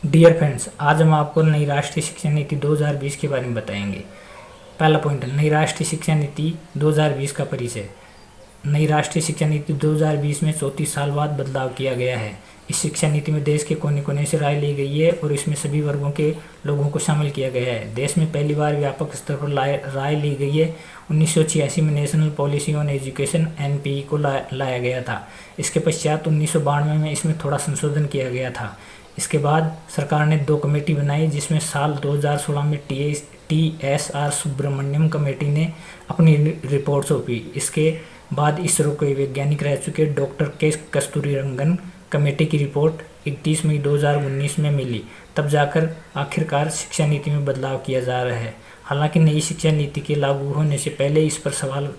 Dear friends, आज हम आपको नई राष्ट्रीय शिक्षा नीति 2020 के बारे में बताएंगे। पहला पॉइंट, नई राष्ट्रीय शिक्षा नीति 2020 का परिचय। नई राष्ट्रीय शिक्षा नीति 2020 में 34 साल बाद बदलाव किया गया है। इस शिक्षा नीति में देश के कोने कोने से राय ली गई है और इसमें सभी वर्गों के लोगों को शामिल किया गया है। देश में पहली बार व्यापक स्तर पर राय ली गई है। 1986 में national policy on education (NPE) को लाया गया था। इसके पश्चात 1992 में इसमें थोड़ा संशोधन किया गया था। इसके बाद सरकार ने 2 कमेटी बनाई, जिसमें साल 2016 में TSR सुब्रमण्यम कमेटी ने अपनी रिपोर्ट सौंपी। इसके बाद इसरो के वैज्ञानिक रह चुके डॉक्टर के कस्तूरीरंगन कमेटी की रिपोर्ट 31 मई 2019 में मिली। तब जाकर आखिरकार शिक्षा नीति में बदलाव किया जा रहा है। हालांकि नई शिक्षा नीति के लागू होने से पहले इस पर सवाल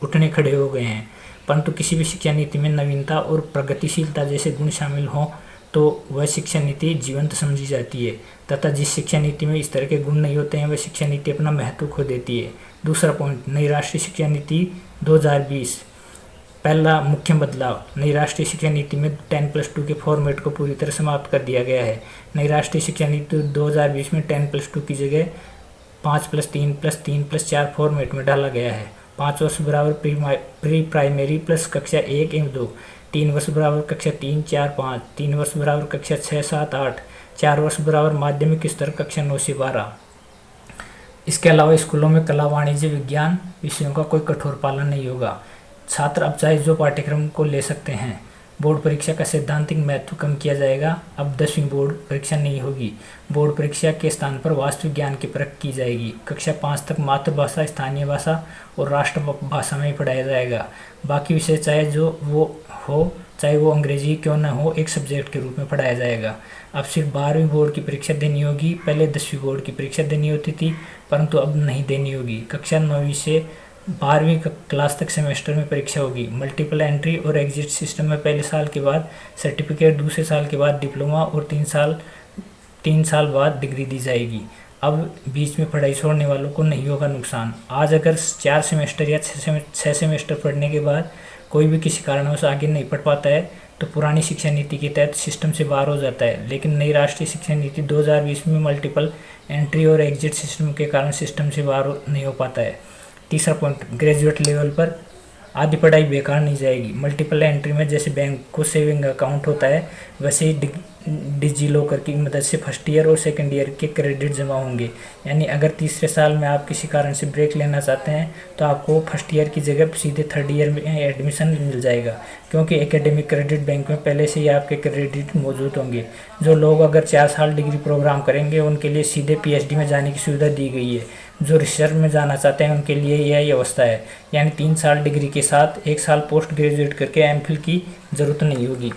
उठने खड़े हो गए हैं, परंतु किसी भी शिक्षा नीति में नवीनता और प्रगतिशीलता जैसे गुण शामिल हों तो वह शिक्षा नीति जीवंत समझी जाती है, तथा जिस शिक्षा नीति में इस तरह के गुण नहीं होते हैं वह शिक्षा नीति अपना महत्व खो देती है। दूसरा पॉइंट, नई राष्ट्रीय शिक्षा नीति 2020। पहला मुख्य बदलाव, नई राष्ट्रीय शिक्षा नीति में 10+2 के फॉर्मेट को पूरी तरह समाप्त कर दिया गया है। नई राष्ट्रीय शिक्षा नीति 2020 में 10+2 की जगह 5+3+3+4 फॉर्मेट में डाला गया है। 5 वर्ष बराबर प्री प्राइमरी प्लस कक्षा 1 एवं 2, 3 वर्ष बराबर कक्षा 3, 4, 5, 3 वर्ष बराबर कक्षा 6, 7, 8, 4 वर्ष बराबर माध्यमिक स्तर कक्षा 9 से 12। इसके अलावा स्कूलों में कला, वाणिज्य, विज्ञान विषयों का कोई कठोर पालन नहीं होगा। छात्र अब चाहे जो पाठ्यक्रम को ले सकते हैं। बोर्ड परीक्षा का सैद्धांतिक महत्व कम किया जाएगा। अब 10वीं बोर्ड परीक्षा नहीं होगी। बोर्ड परीक्षा के स्थान पर वास्तविक ज्ञान की परख की जाएगी। कक्षा 5 तक मातृभाषा, स्थानीय भाषा और राष्ट्रभाषा में पढ़ाया जाएगा। बाकी विषय चाहे वो अंग्रेजी क्यों न हो, एक सब्जेक्ट के रूप में पढ़ाया जाएगा। अब सिर्फ 12वीं बोर्ड की परीक्षा देनी होगी। पहले 10वीं बोर्ड की परीक्षा देनी होती थी, परंतु अब नहीं देनी होगी। कक्षा 9वीं से 12वीं क्लास तक सेमेस्टर में परीक्षा होगी। मल्टीपल एंट्री और एग्जिट सिस्टम में पहले साल के बाद सर्टिफिकेट, दूसरे साल के बाद डिप्लोमा और 3 साल बाद डिग्री दी जाएगी। अब बीच में पढ़ाई छोड़ने वालों को नहीं होगा नुकसान। आज अगर 4 सेमेस्टर या 6 सेमेस्टर पढ़ने के बाद कोई भी किसी कारणवश आगे नहीं पढ़ पाता है तो पुरानी शिक्षा नीति के तहत सिस्टम से बाहर हो जाता है। लेकिन नई राष्ट्रीय शिक्षा नीति 2020 में मल्टीपल एंट्री और एग्जिट सिस्टम के कारण सिस्टम से बाहर नहीं हो पाता है। तीसरा पॉइंट, ग्रेजुएट लेवल पर आधी पढ़ाई बेकार नहीं जाएगी। मल्टीपल एंट्री में जैसे बैंक को सेविंग अकाउंट होता है, वैसे ही डिजी लॉकर की मदद से फर्स्ट ईयर और सेकंड ईयर के क्रेडिट जमा होंगे। यानी अगर तीसरे साल में आप किसी कारण से ब्रेक लेना चाहते हैं तो आपको फर्स्ट ईयर की जगह सीधे 3rd ईयर में एडमिशन मिल जाएगा, क्योंकि एकेडमिक क्रेडिट बैंक में पहले से ही आपके क्रेडिट मौजूद होंगे। जो लोग अगर 4 साल डिग्री प्रोग्राम करेंगे उनके लिए सीधे PhD में जाने की सुविधा दी गई है। जो रिसर्च में जाना चाहते हैं उनके लिए यही अवस्था है, यानी 3 साल डिग्री के साथ 1 साल पोस्ट ग्रेजुएट करके MPhil की जरूरत नहीं होगी।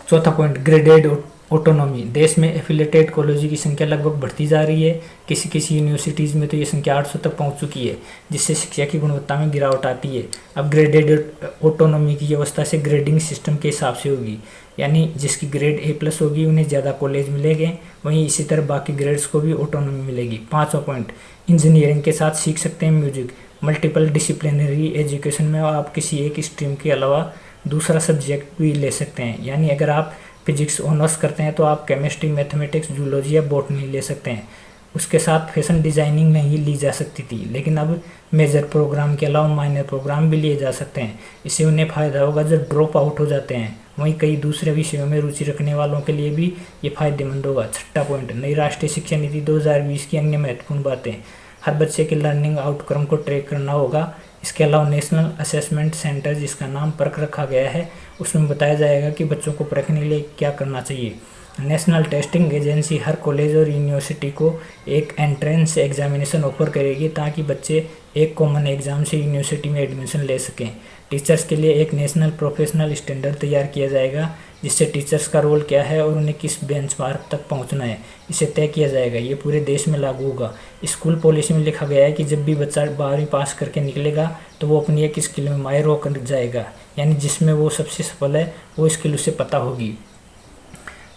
चौथा पॉइंट, ग्रेडेड ऑटोनॉमी। देश में एफिलेटेड कॉलेजों की संख्या लगभग बढ़ती जा रही है। किसी यूनिवर्सिटीज़ में तो ये संख्या 800 तक पहुंच चुकी है, जिससे शिक्षा की गुणवत्ता में गिरावट आती है। अब ग्रेडेड ऑटोनॉमी की व्यवस्था से ग्रेडिंग सिस्टम के हिसाब से होगी, यानी जिसकी ग्रेड A+ होगी उन्हें ज़्यादा कॉलेज मिलेंगे, वहीं इसी तरह बाकी ग्रेड्स को भी ऑटोनॉमी मिलेगी। 5वां पॉइंट, इंजीनियरिंग के साथ सीख सकते हैं म्यूजिक। मल्टीपल डिसिप्लिनरी एजुकेशन में आप किसी एक स्ट्रीम के अलावा दूसरा सब्जेक्ट भी ले सकते हैं। यानी अगर आप फिजिक्स ऑनर्स करते हैं तो आप केमिस्ट्री, मैथमेटिक्स, जूलॉजी या बॉटनी ले सकते हैं। उसके साथ फैशन डिज़ाइनिंग नहीं ली जा सकती थी, लेकिन अब मेजर प्रोग्राम के अलावा माइनर प्रोग्राम भी लिए जा सकते हैं। इससे उन्हें फ़ायदा होगा जो ड्रॉप आउट हो जाते हैं। वहीं कई दूसरे विषयों में रुचि रखने वालों के लिए भी ये फायदेमंद होगा। 6वां पॉइंट, नई राष्ट्रीय शिक्षा नीति 2020 की अन्य महत्वपूर्ण बातें। हर बच्चे के लर्निंग आउटकम को ट्रैक करना होगा। इसके अलावा नेशनल असेसमेंट सेंटर, जिसका नाम परख रखा गया है, उसमें बताया जाएगा कि बच्चों को परखने के लिए क्या करना चाहिए। नेशनल टेस्टिंग एजेंसी हर कॉलेज और यूनिवर्सिटी को एक एंट्रेंस एग्जामिनेशन ऑफर करेगी, ताकि बच्चे एक कॉमन एग्जाम से यूनिवर्सिटी में एडमिशन ले सकें। टीचर्स के लिए एक नेशनल प्रोफेशनल स्टैंडर्ड तैयार किया जाएगा, जिससे टीचर्स का रोल क्या है और उन्हें किस बेंचमार्क तक पहुंचना है, इसे तय किया जाएगा। ये पूरे देश में लागू होगा। स्कूल पॉलिसी में लिखा गया है कि जब भी बच्चा 12वीं पास करके निकलेगा तो वो अपनी एक स्किल में माहिर होकर जाएगा, यानी जिसमें वो सबसे सफल है वो स्किल उसे पता होगी।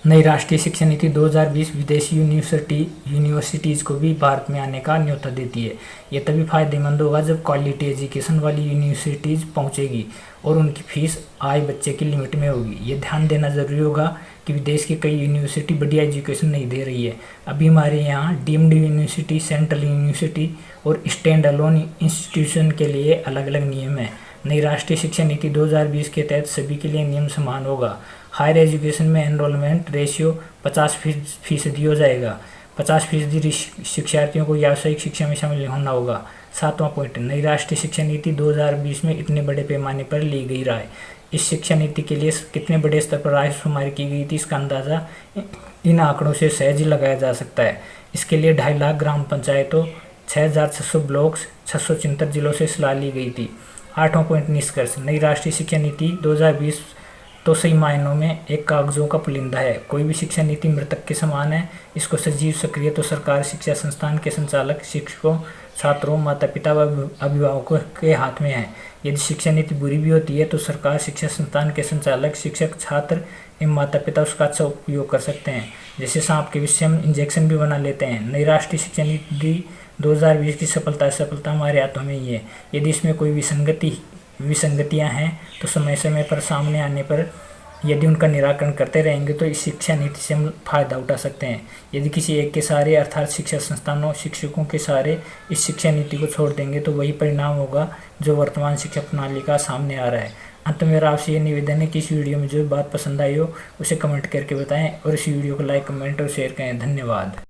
नई राष्ट्रीय शिक्षा नीति 2020 विदेशी यूनिवर्सिटीज़ को भी भारत में आने का न्योता देती है। ये तभी फायदेमंद होगा जब क्वालिटी एजुकेशन वाली यूनिवर्सिटीज़ पहुंचेगी और उनकी फीस आए बच्चे की लिमिट में होगी। ये ध्यान देना ज़रूरी होगा कि विदेश की कई यूनिवर्सिटी बढ़िया एजुकेशन नहीं दे रही है। अभी हमारे यहाँ डीम्ड यूनिवर्सिटी, सेंट्रल यूनिवर्सिटी और स्टैंड अलोन इंस्टीट्यूशन के लिए अलग अलग नियम हैं। नई राष्ट्रीय शिक्षा नीति 2020 के तहत सभी के लिए नियम समान होगा। हायर एजुकेशन में एनरोलमेंट रेशियो 50% हो जाएगा। 50% शिक्षार्थियों को व्यावसायिक शिक्षा में शामिल होना होगा। 7वां पॉइंट, नई राष्ट्रीय शिक्षा नीति 2020 में इतने बड़े पैमाने पर ली गई राय। इस शिक्षा नीति के लिए कितने बड़े स्तर पर रायशुमारी की गई थी, इसका अंदाज़ा इन आंकड़ों से सहज ही लगाया जा सकता है। इसके लिए 2.5 लाख ग्राम पंचायतों, 6,600 ब्लॉक्स, 674 जिलों से सलाह ली गई थी। 8वां पॉइंट, निष्कर्ष, नई राष्ट्रीय शिक्षा नीति 2020 तो सही मायनों में एक कागजों का पुलिंदा है। कोई भी शिक्षा नीति मृतक के समान है। इसको सजीव सक्रिय तो सरकार, शिक्षा संस्थान के संचालक, शिक्षकों, छात्रों, माता पिता व अभिभावकों के हाथ में है। यदि शिक्षा नीति बुरी भी होती है तो सरकार, शिक्षा संस्थान के संचालक, शिक्षक, छात्र एवं माता पिता उसका अच्छा उपयोग कर सकते हैं। जैसे सांप के विष से हम इंजेक्शन भी बना लेते हैं। नई राष्ट्रीय शिक्षा नीति 2020 की सफलता हमारे हाथों में ही है। यदि इसमें कोई विसंगतियां हैं तो समय समय पर सामने आने पर यदि उनका निराकरण करते रहेंगे तो इस शिक्षा नीति से हम फायदा उठा सकते हैं। यदि किसी एक के सहारे अर्थात शिक्षा संस्थानों, शिक्षकों के सहारे इस शिक्षा नीति को छोड़ देंगे तो वही परिणाम होगा जो वर्तमान शिक्षा प्रणाली का सामने आ रहा है। अंत में मेरा आपसे ये निवेदन है कि इस वीडियो में जो बात पसंद आई हो उसे कमेंट करके बताएं और इस वीडियो को लाइक, कमेंट और शेयर करें। धन्यवाद।